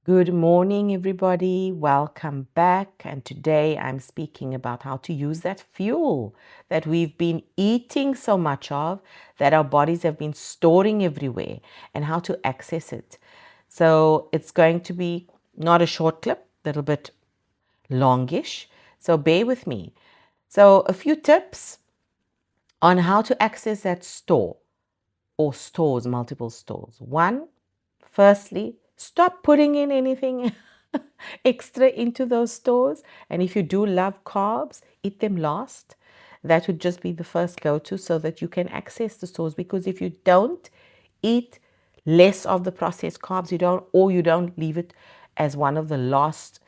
Good morning, everybody. Welcome back. And today I'm speaking about how to use that fuel that we've been eating so much of, that our bodies have been storing everywhere, and how to access it. So it's going to be not a short clip, a little bit longish. So bear with me. So, a few tips on how to access that store or stores, multiple stores. One, firstly, stop putting in anything extra into those stores. And if you do love carbs, eat them last. That would just be the first go to so that you can access the stores. Because if you don't eat less of the processed carbs, you don't leave it as one of the last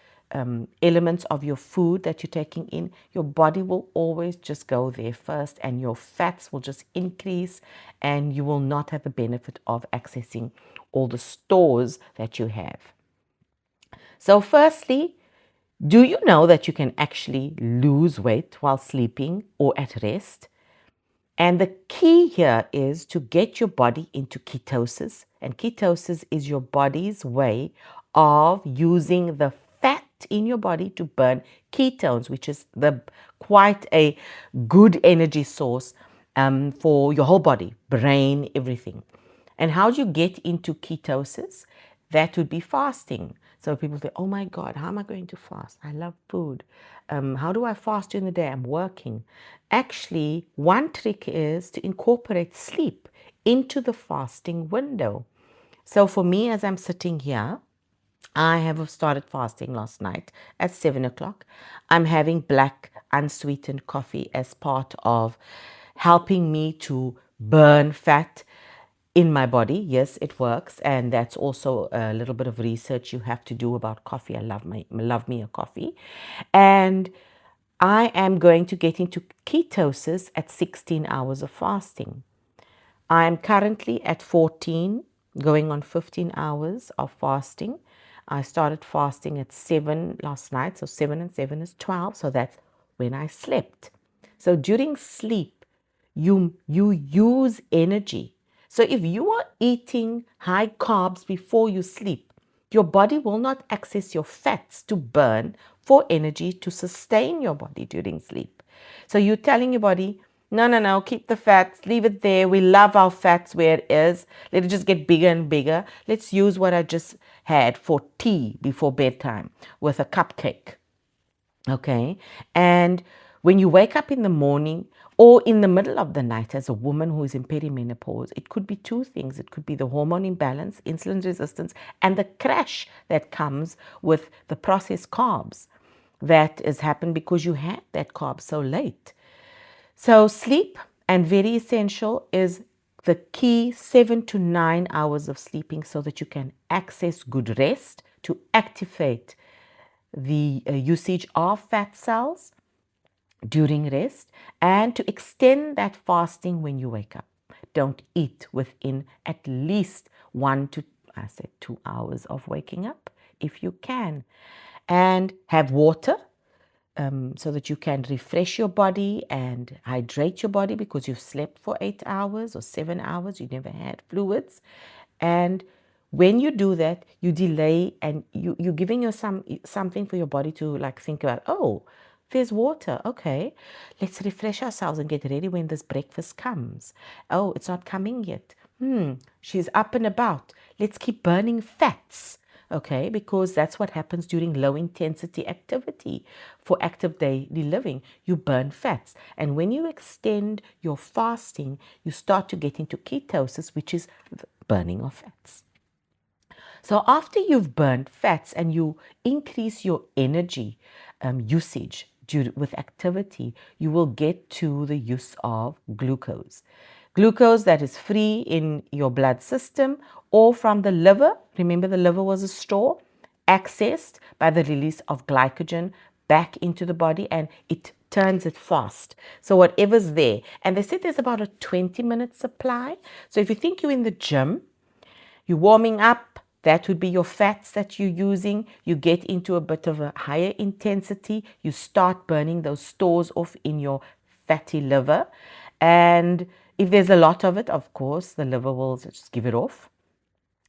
elements of your food that you're taking in, your body will always just go there first, and your fats will just increase, and you will not have the benefit of accessing all the stores that you have. So, firstly, do you know that you can actually lose weight while sleeping or at rest? And the key here is to get your body into ketosis. And ketosis is your body's way of using the fat in your body to burn ketones, which is quite a good energy source for your whole body, brain, everything. And how do you get into ketosis? That would be fasting. So people say, oh my God, how am I going to fast? I love food. How do I fast during the day? I'm working. Actually, one trick is to incorporate sleep into the fasting window. So for me, as I'm sitting here, I have started fasting last night at 7 o'clock. I'm having black unsweetened coffee as part of helping me to burn fat in my body. Yes, it works, and that's also a little bit of research you have to do about coffee. I love me a coffee, and I am going to get into ketosis at 16 hours of fasting. I am currently at 14, going on 15 hours of fasting. I started fasting at 7 last night, so 7 and 7 is 12, so that's when I slept. So during sleep, you use energy. So if you are eating high carbs before you sleep, your body will not access your fats to burn for energy to sustain your body during sleep. So you're telling your body, no, no, no, keep the fats, leave it there. We love our fats where it is. Let it just get bigger and bigger. Let's use what I just had for tea before bedtime with a cupcake. Okay. And when you wake up in the morning or in the middle of the night as a woman who is in perimenopause, it could be two things. It could be the hormone imbalance, insulin resistance, and the crash that comes with the processed carbs that has happened because you had that carb so late. So, sleep, and very essential, is the key 7 to 9 hours of sleeping so that you can access good rest to activate the usage of fat cells during rest and to extend that fasting when you wake up. Don't eat within at least 2 hours of waking up if you can. And have water so that you can refresh your body and hydrate your body because you've slept for 8 hours or 7 hours, you never had fluids. And when you do that, you delay and you're giving something for your body to like think about, oh, there's water. Okay, let's refresh ourselves and get ready when this breakfast comes. Oh, it's not coming yet. She's up and about. Let's keep burning fats. Okay, because that's what happens during low intensity activity. For active daily living, you burn fats. And when you extend your fasting, you start to get into ketosis, which is the burning of fats. So after you've burned fats and you increase your energy usage with activity, you will get to the use of glucose. Glucose that is free in your blood system or from the liver. Remember, the liver was a store, accessed by the release of glycogen back into the body, and it turns it fast. So whatever's there, and they said there's about a 20-minute supply. So if you think you're in the gym, you're warming up, that would be your fats that you're using. You get into a bit of a higher intensity. You start burning those stores off in your fatty liver. And if there's a lot of it, of course, the liver will just give it off.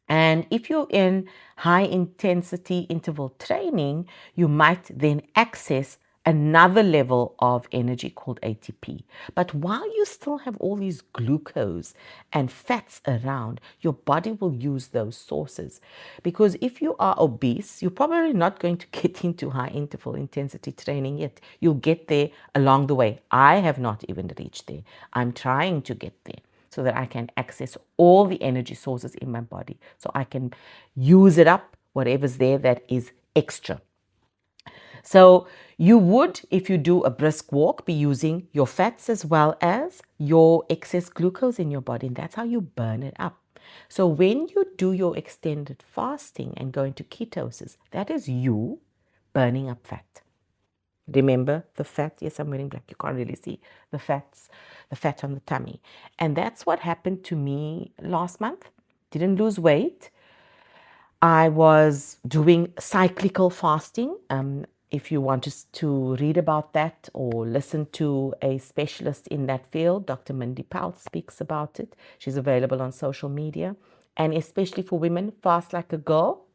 And if you're in high intensity interval training, you might then access another level of energy called ATP. But while you still have all these glucose and fats around, your body will use those sources. Because if you are obese, you're probably not going to get into high interval intensity training yet. You'll get there along the way. I have not even reached there. I'm trying to get there, so that I can access all the energy sources in my body, so I can use it up, whatever's there that is extra. So you would, if you do a brisk walk, be using your fats as well as your excess glucose in your body, and that's how you burn it up. So when you do your extended fasting and go into ketosis, that is you burning up fat. Remember the fat? Yes, I'm wearing black. You can't really see the fats, the fat on the tummy. And that's what happened to me last month. Didn't lose weight. I was doing cyclical fasting. If you want to read about that or listen to a specialist in that field, Dr. Mindy Powell speaks about it. She's available on social media. And especially for women, Fast Like a Girl.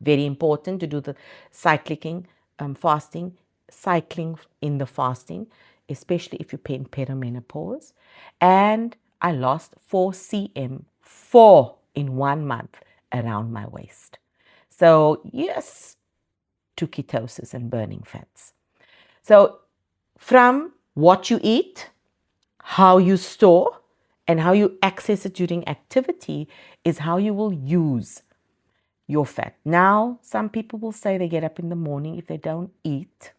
Very important to do the cycling fasting, cycling in the fasting, especially if you're in perimenopause. And I lost 4 cm, 4 in 1 month around my waist. So yes, to ketosis and burning fats. So from what you eat, how you store, and how you access it during activity is how you will use your fat. Now, some people will say they get up in the morning, if they don't eat,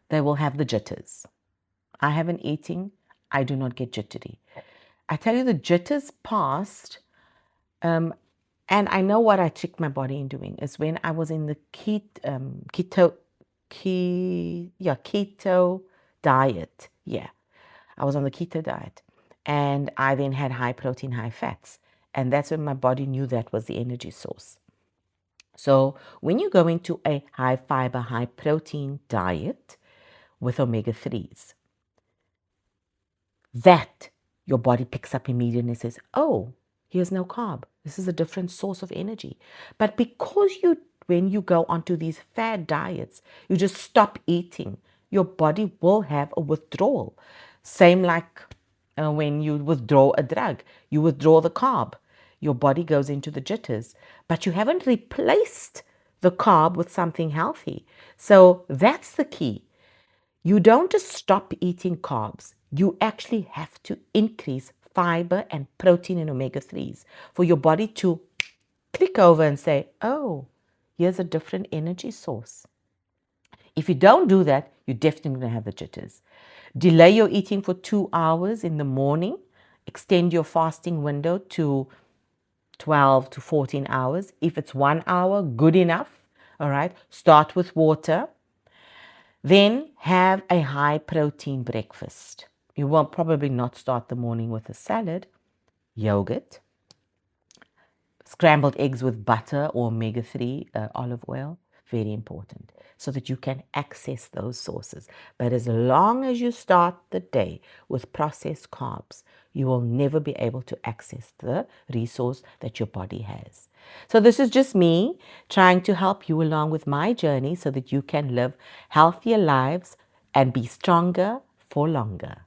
they will have the jitters. I haven't eaten, I do not get jittery. I tell you, the jitters passed, and I know what I tricked my body in doing is when I was in the keto diet. Yeah, I was on the keto diet, and I then had high protein, high fats, and that's when my body knew that was the energy source. So when you go into a high fiber, high protein diet with omega-3s, that your body picks up immediately and says, oh, here's no carb. This is a different source of energy. But because when you go onto these fad diets, you just stop eating, your body will have a withdrawal. Same like when you withdraw a drug, you withdraw the carb, your body goes into the jitters, but you haven't replaced the carb with something healthy. So that's the key. You don't just stop eating carbs. You actually have to increase fiber and protein and omega-3s for your body to click over and say, oh, here's a different energy source. If you don't do that, you're definitely going to have the jitters. Delay your eating for 2 hours in the morning. Extend your fasting window to 12 to 14 hours. If it's 1 hour, good enough. All right. Start with water. Then have a high protein breakfast. You will probably not start the morning with a salad, yogurt, scrambled eggs with butter or omega-3 olive oil. Very important, so that you can access those sources. But as long as you start the day with processed carbs, you will never be able to access the resource that your body has. So this is just me trying to help you along with my journey so that you can live healthier lives and be stronger for longer.